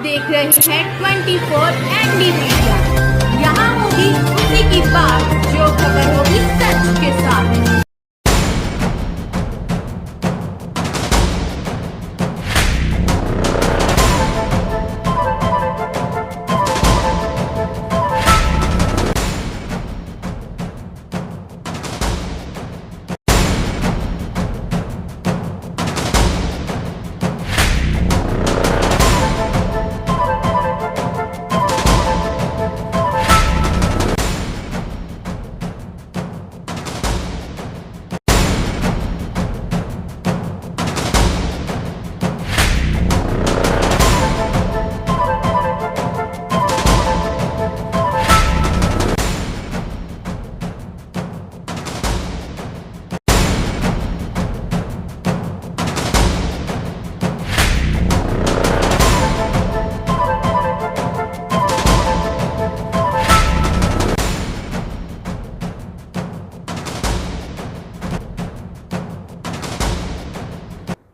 देख रहे हैं 24 एनडी मीडिया। यहाँ होगी उसी की बात जो खबर होगी सच के साथ।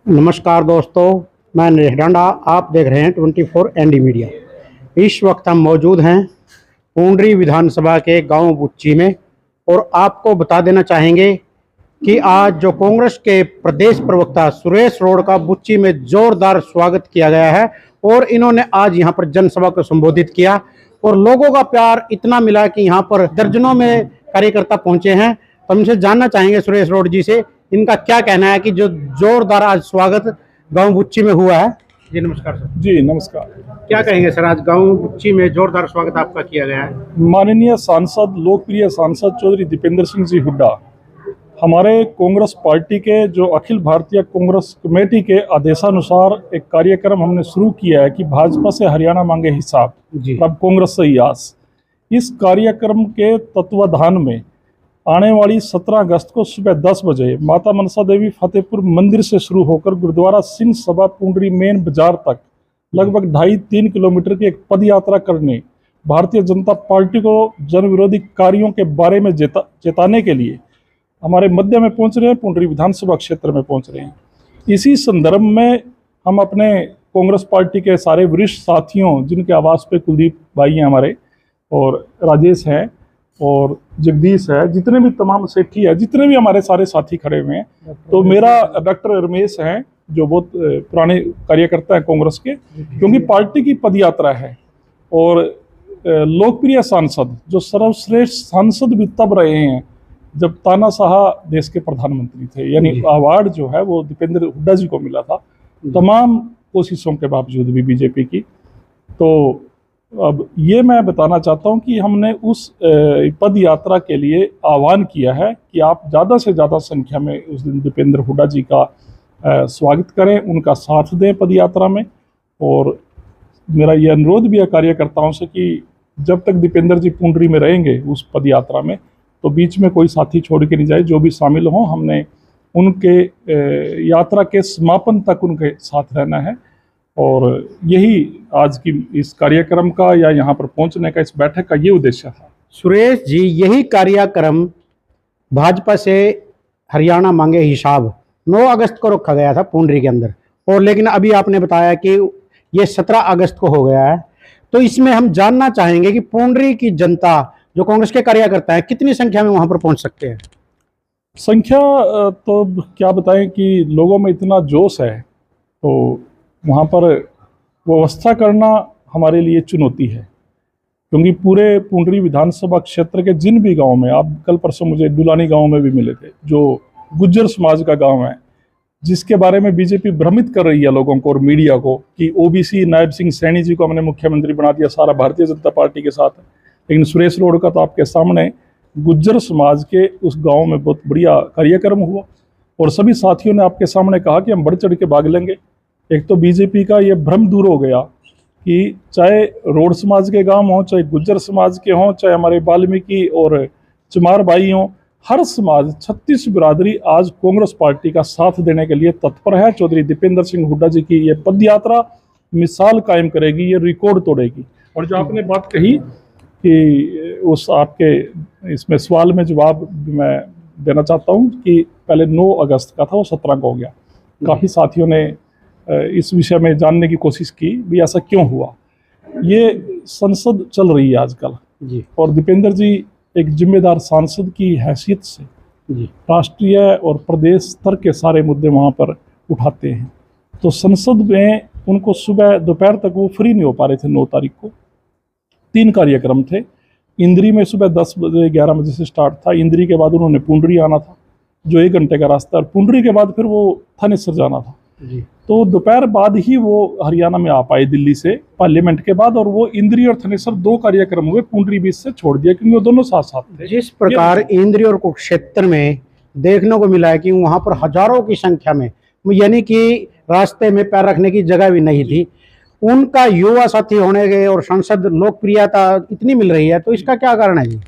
नमस्कार दोस्तों, मैं नरेश डांडा। आप देख रहे हैं 24 एनडी मीडिया। इस वक्त हम मौजूद हैं पुंडरी विधानसभा के गांव बुच्ची में और आपको बता देना चाहेंगे कि आज जो कांग्रेस के प्रदेश प्रवक्ता सुरेश रोड का बुच्ची में जोरदार स्वागत किया गया है और इन्होंने आज यहां पर जनसभा को संबोधित किया और लोगों का प्यार इतना मिला कि यहां पर दर्जनों में कार्यकर्ता पहुंचे हैं। तो हमसे जानना चाहेंगे सुरेश रोड जी से इनका क्या कहना है कि जो जोरदार आज स्वागत गांव बुच्ची में हुआ है। जी नमस्कार सर। जी नमस्कार। क्या कहेंगे सर, आज गांव बुच्ची में जोरदार स्वागत आपका किया गया है। माननीय सांसद, लोकप्रिय सांसद चौधरी दीपेंद्र सिंह जी हुड्डा हमारे कांग्रेस पार्टी के जो अखिल भारतीय कांग्रेस कमेटी के आदेशानुसार एक कार्यक्रम हमने शुरू किया है कि भाजपा से हरियाणा मांगे हिसाब, अब कांग्रेस से ही आस। इस कार्यक्रम के तत्वाधान में आने वाली 17 अगस्त को सुबह 10 बजे माता मनसा देवी फतेहपुर मंदिर से शुरू होकर गुरुद्वारा सिंह सभा पुंडरी मेन बाजार तक लगभग 2.5-3 किलोमीटर की एक पद यात्रा करने भारतीय जनता पार्टी को जन विरोधी कार्यों के बारे में चेताने के लिए हमारे मध्य में पहुंच रहे हैं, पुंडरी विधानसभा क्षेत्र में पहुंच रहे हैं। इसी संदर्भ में हम अपने कांग्रेस पार्टी के सारे वरिष्ठ साथियों, जिनके आवास पे कुलदीप भाई हैं हमारे और राजेश हैं और जगदीश है, जितने भी तमाम सेठी है, जितने भी हमारे सारे साथी खड़े हुए हैं, तो मेरा डॉक्टर रमेश हैं जो बहुत पुराने कार्यकर्ता हैं कांग्रेस के, क्योंकि पार्टी की पदयात्रा है और लोकप्रिय सांसद जो सर्वश्रेष्ठ सांसद भी तब रहे हैं जब तानाशाह देश के प्रधानमंत्री थे, यानी अवार्ड जो है वो दीपेंद्र हुड्डा जी को मिला था तमाम कोशिशों के बावजूद भी बीजेपी की। तो अब ये मैं बताना चाहता हूं कि हमने उस पद यात्रा के लिए आह्वान किया है कि आप ज़्यादा से ज़्यादा संख्या में उस दिन दीपेंद्र हुड्डा जी का स्वागत करें, उनका साथ दें पद यात्रा में। और मेरा ये अनुरोध भी है कार्यकर्ताओं से कि जब तक दीपेंद्र जी पुंडरी में रहेंगे उस पद यात्रा में, तो बीच में कोई साथी छोड़ के नहीं जाए, जो भी शामिल हों हमने उनके यात्रा के समापन तक उनके साथ रहना है। और यही आज की इस कार्यक्रम का या यहाँ पर पहुँचने का, इस बैठक का ये उद्देश्य था। सुरेश जी, यही कार्यक्रम भाजपा से हरियाणा मांगे हिसाब 9 अगस्त को रखा गया था पुंडरी के अंदर, और लेकिन अभी आपने बताया कि ये 17 अगस्त को हो गया है। तो इसमें हम जानना चाहेंगे कि पुंडरी की जनता, जो कांग्रेस के कार्यकर्ता हैं, कितनी संख्या में वहां पर पहुंच सकते हैं। संख्या तो क्या बताएं कि लोगों में इतना जोश है, तो वहाँ पर व्यवस्था करना हमारे लिए चुनौती है, क्योंकि पूरे पुंडरी विधानसभा क्षेत्र के जिन भी गांव में, आप कल परसों मुझे डुलानी गांव में भी मिले थे, जो गुज्जर समाज का गांव है, जिसके बारे में बीजेपी भ्रमित कर रही है लोगों को और मीडिया को कि ओबीसी नायब सिंह सैनी जी को हमने मुख्यमंत्री बना दिया, सारा भारतीय जनता पार्टी के साथ है। लेकिन सुरेश रोड का तो आपके सामने गुज्जर समाज के उस गाँव में बहुत बढ़िया कार्यक्रम हुआ और सभी साथियों ने आपके सामने कहा कि हम बढ़ चढ़ के भाग लेंगे। एक तो बीजेपी का ये भ्रम दूर हो गया कि चाहे रोड समाज के गांव हों, चाहे गुज्जर समाज के हों, चाहे हमारे वाल्मीकि और चमार भाई हों, हर समाज 36 बिरादरी आज कांग्रेस पार्टी का साथ देने के लिए तत्पर है। चौधरी दीपेंद्र सिंह हुड्डा जी की ये पद यात्रा मिसाल कायम करेगी, ये रिकॉर्ड तोड़ेगी। और जो आपने बात कही कि उस आपके इसमें सवाल में जवाब मैं देना चाहता हूँ कि पहले 9 अगस्त का था, वो 17 को हो गया। काफ़ी साथियों ने इस विषय में जानने की कोशिश की भी ऐसा क्यों हुआ। ये संसद चल रही है आजकल जी और दीपेंद्र जी एक जिम्मेदार सांसद की हैसियत से जी राष्ट्रीय और प्रदेश स्तर के सारे मुद्दे वहाँ पर उठाते हैं। तो संसद में उनको सुबह दोपहर तक वो फ्री नहीं हो पा रहे थे। 9 तारीख को 3 कार्यक्रम थे। इंद्री में सुबह 10 बजे 11 बजे से स्टार्ट था। इंद्री के बाद उन्होंने पुंडरी आना था जो 1 घंटे का रास्ता, और पुंडरी के बाद फिर वो थानेसर जाना था। जी तो दोपहर बाद ही वो हरियाणा में आ पाए दिल्ली से पार्लियामेंट के बाद, और वो इंद्री और थानेसर 2 कार्यक्रम हुए, पुंडरी बीच से छोड़ दिया क्योंकि वो दोनों साथ साथ थे। जिस प्रकार इंद्री और कुरुक्षेत्र में देखने को मिला है कि वहां पर हजारों की संख्या में, यानी कि रास्ते में पैर रखने की जगह भी नहीं थी, उनका युवा साथी होने के और संसद लोकप्रियता इतनी मिल रही है, तो इसका क्या कारण है जी?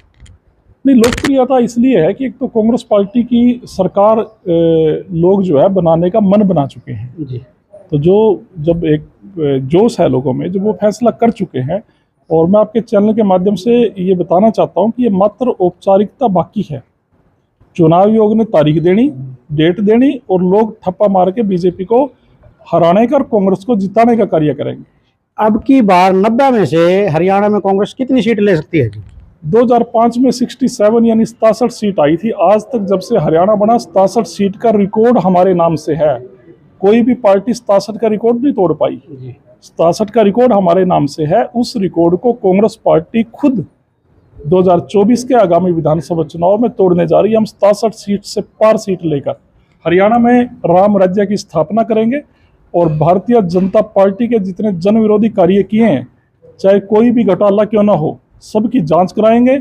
नहीं, लोकप्रियता इसलिए है कि एक तो कांग्रेस पार्टी की सरकार लोग जो है बनाने का मन बना चुके हैं जी तो जो जब एक जोश है लोगों में, जब वो फैसला कर चुके हैं। और मैं आपके चैनल के माध्यम से ये बताना चाहता हूँ कि ये मात्र औपचारिकता बाकी है। चुनाव आयोग ने तारीख देनी, डेट देनी, और लोग ठप्पा मार के बीजेपी को हराने का और कांग्रेस को जिताने का कार्य करेंगे। अब की बार 90 में से हरियाणा में कांग्रेस कितनी सीट ले सकती है जी? 2005 में 67 यानी 67 सीट आई थी। आज तक जब से हरियाणा बना 67 सीट का रिकॉर्ड हमारे नाम से है। कोई भी पार्टी 67 का रिकॉर्ड नहीं तोड़ पाई। 67 का रिकॉर्ड हमारे नाम से है। उस रिकॉर्ड को कांग्रेस पार्टी खुद 2024 के आगामी विधानसभा चुनाव में तोड़ने जा रही है। हम 67 सीट से पार सीट लेकर हरियाणा में राम राज्य की स्थापना करेंगे, और भारतीय जनता पार्टी के जितने जन विरोधी कार्य किए हैं, चाहे कोई भी घोटाला क्यों ना हो, सबकी जांच कराएंगे।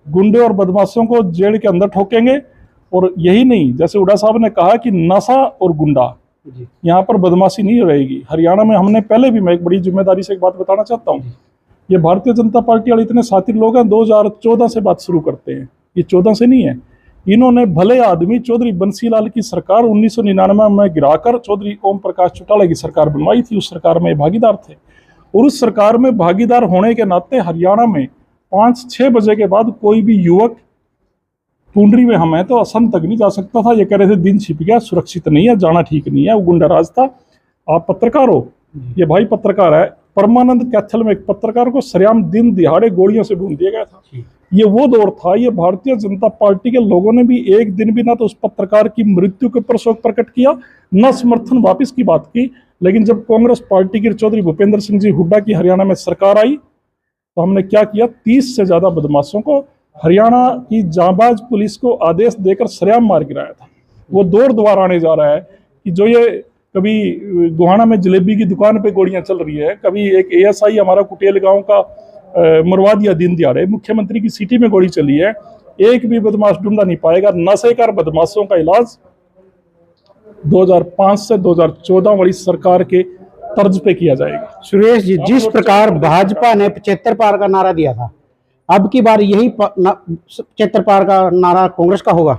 गुंडे और बदमाशों को जेल के अंदर ठोकेंगे। और यही नहीं, जैसे हुड्डा साहब ने कहा कि नशा और गुंडा, यहाँ पर बदमाशी नहीं रहेगी। हरियाणा में हमने पहले भी, मैं एक बड़ी जिम्मेदारी से एक बात बताना चाहता हूँ, ये भारतीय जनता पार्टी वाले इतने साथी लोग हैं, 2014 से बात शुरू करते हैं, ये 14 से नहीं है। इन्होंने भले आदमी चौधरी बंसीलाल की सरकार 1999 में गिराकर चौधरी ओम प्रकाश चौटाला की सरकार बनवाई थी। उस सरकार में भागीदार थे, और उस सरकार में भागीदार होने के नाते हरियाणा में 5-6 बजे के बाद कोई भी युवक, पुंडरी में हम हैं तो असम तक नहीं जा सकता था। ये कह रहे थे दिन छिप गया, सुरक्षित नहीं है, जाना ठीक नहीं है, वो गुंडा राज था। आप पत्रकार हो, ये भाई पत्रकार है। परमानंद कैथल में एक पत्रकार को सरेआम दिन दिहाड़े गोलियों से भून दिया गया था। ये वो दौर था। ये भारतीय जनता पार्टी के लोगों ने भी एक दिन भी ना तो उस पत्रकार की मृत्यु के ऊपर शोक प्रकट किया, न समर्थन वापस की बात की। लेकिन जब कांग्रेस पार्टी की चौधरी भूपेंद्र सिंह जी हुड्डा की हरियाणा में सरकार आई, तो हमने क्या किया, 30 से ज्यादा बदमाशों को हरियाणा की जांबाज पुलिस को आदेश देकर सरेआम मार गिराया था। वो दौर दोबारा आने जा रहा है कि जो ये कभी गोहाना में जलेबी की दुकान पे गोलियां चल रही है, कभी एक ASI हमारा कुटेल गांव का मरवा दिया दिन दिहाड़े, मुख्यमंत्री की सिटी में गोली चली है, एक भी बदमाश ढूंढा नहीं पाएगा। नशेकार बदमाशों का इलाज 2005 से 2014 वाली सरकार के तर्ज पे किया जाएगा। सुरेश जी, जिस प्रकार भाजपा ने 75 पार का नारा दिया था, अब की बार यही 75 पार का नारा कांग्रेस का होगा?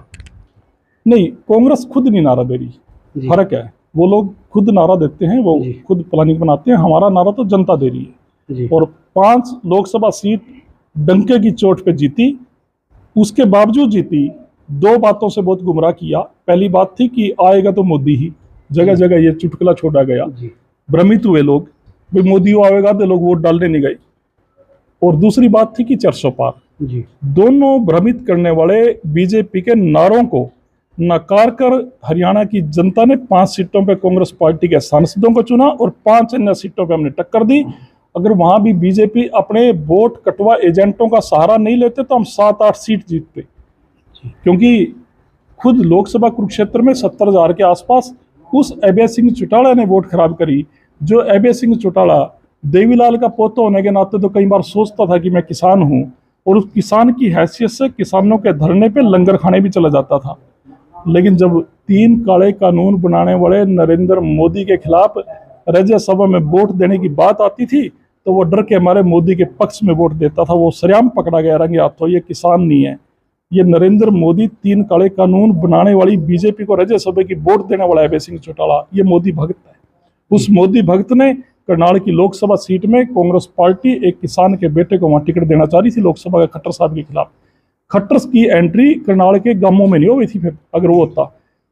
नहीं, कांग्रेस खुद नहीं नारा दे रही, फर्क है। वो लोग खुद नारा देते हैं, वो खुद प्लानिंग बनाते हैं। हमारा नारा तो जनता दे रही है। और 5 लोकसभा सीट डंके की चोट पे जीती। उसके बावजूद जीती, 2 बातों से बहुत गुमराह किया। पहली बात थी कि आएगा तो मोदी ही, जगह जगह ये चुटकुला छोड़ा गया, भ्रमित हुए लोग, भाई मोदी आएगा तो लोग वोट डालने नहीं गए। और दूसरी बात थी कि 400 पार। दोनों भ्रमित करने वाले बीजेपी के नारों को नकार कर हरियाणा की जनता ने 5 सीटों पे कांग्रेस पार्टी के सांसदों को चुना, और 5 अन्य सीटों पे हमने टक्कर दी। अगर वहां भी बीजेपी अपने वोट कटवा एजेंटों का सहारा नहीं लेते तो हम 7-8 सीट जीतते, क्योंकि खुद लोकसभा कुरुक्षेत्र में 70,000 के आसपास उस अभय सिंह चौटाला ने वोट खराब करी। जो अभय सिंह चौटाला देवीलाल का पोता होने के नाते तो कई बार सोचता था कि मैं किसान हूं, और उस किसान की हैसियत से किसानों के धरने पे लंगर खाने भी चला जाता था। लेकिन जब 3 काले कानून बनाने वाले नरेंद्र मोदी के खिलाफ राज्यसभा में वोट देने की बात आती थी, तो वो डर के हमारे मोदी के पक्ष में वोट देता था। वो सरेआम पकड़ा गया रंगे हाथों, ये किसान नहीं है, ये नरेंद्र मोदी 3 काले कानून बनाने वाली बीजेपी को राज्यसभा की वोट देने वाला अभय सिंह चौटाला, ये मोदी भक्त है। उस मोदी भक्त ने करनाल की लोकसभा सीट में कांग्रेस पार्टी एक किसान के बेटे को वहां टिकट देना चाह रही थी लोकसभा के खट्टर साहब के खिलाफ। खट्टर की एंट्री करनाल के गांवों में नहीं हो गई थी। फिर अगर वो होता,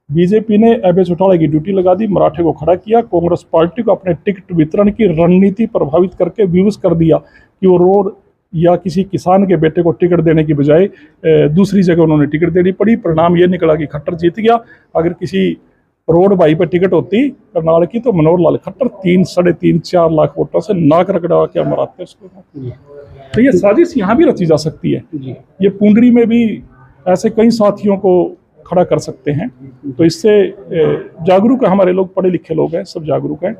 बीजेपी ने अभय चौटाला की ड्यूटी लगा दी, मराठे को खड़ा किया। कांग्रेस पार्टी को अपने टिकट वितरण की रणनीति प्रभावित करके विवश कर दिया कि वो रोड या किसी किसान के बेटे को टिकट देने की बजाय दूसरी जगह उन्होंने टिकट देनी पड़ी। परिणाम ये निकला कि खट्टर जीत गया। अगर किसी रोड भाई पर टिकट होती करनाल की तो मनोहर लाल खट्टर 3, 3.5, 4 लाख वोटों से नाक रगड़ा के मराते उसको। तो ये साजिश यहाँ भी रची जा सकती है। ये पुंडरी में भी ऐसे कई साथियों को खड़ा कर सकते हैं। तो इससे जागरूक है, हमारे लोग पढ़े लिखे लोग हैं, सब जागरूक हैं।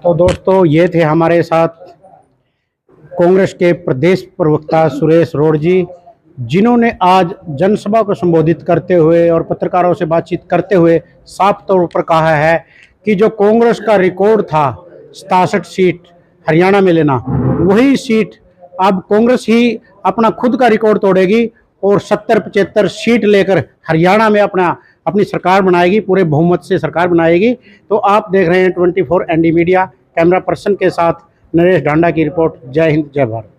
तो दोस्तों ये थे हमारे साथ कांग्रेस के प्रदेश प्रवक्ता सुरेश रोड जी, जिन्होंने आज जनसभा को संबोधित करते हुए और पत्रकारों से बातचीत करते हुए साफ तौर पर कहा है कि जो कांग्रेस का रिकॉर्ड था 67 सीट हरियाणा में लेना, वही सीट अब कांग्रेस ही अपना खुद का रिकॉर्ड तोड़ेगी और 70-75 सीट लेकर हरियाणा में अपनी सरकार बनाएगी, पूरे बहुमत से सरकार बनाएगी। तो आप देख रहे हैं 24 एनडी मीडिया, कैमरा पर्सन के साथ नरेश ढांडा की रिपोर्ट। जय हिंद, जय भारत।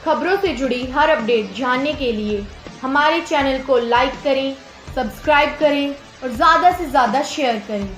खबरों से जुड़ी हर अपडेट जानने के लिए हमारे चैनल को लाइक करें, सब्सक्राइब करें और ज़्यादा से ज़्यादा शेयर करें।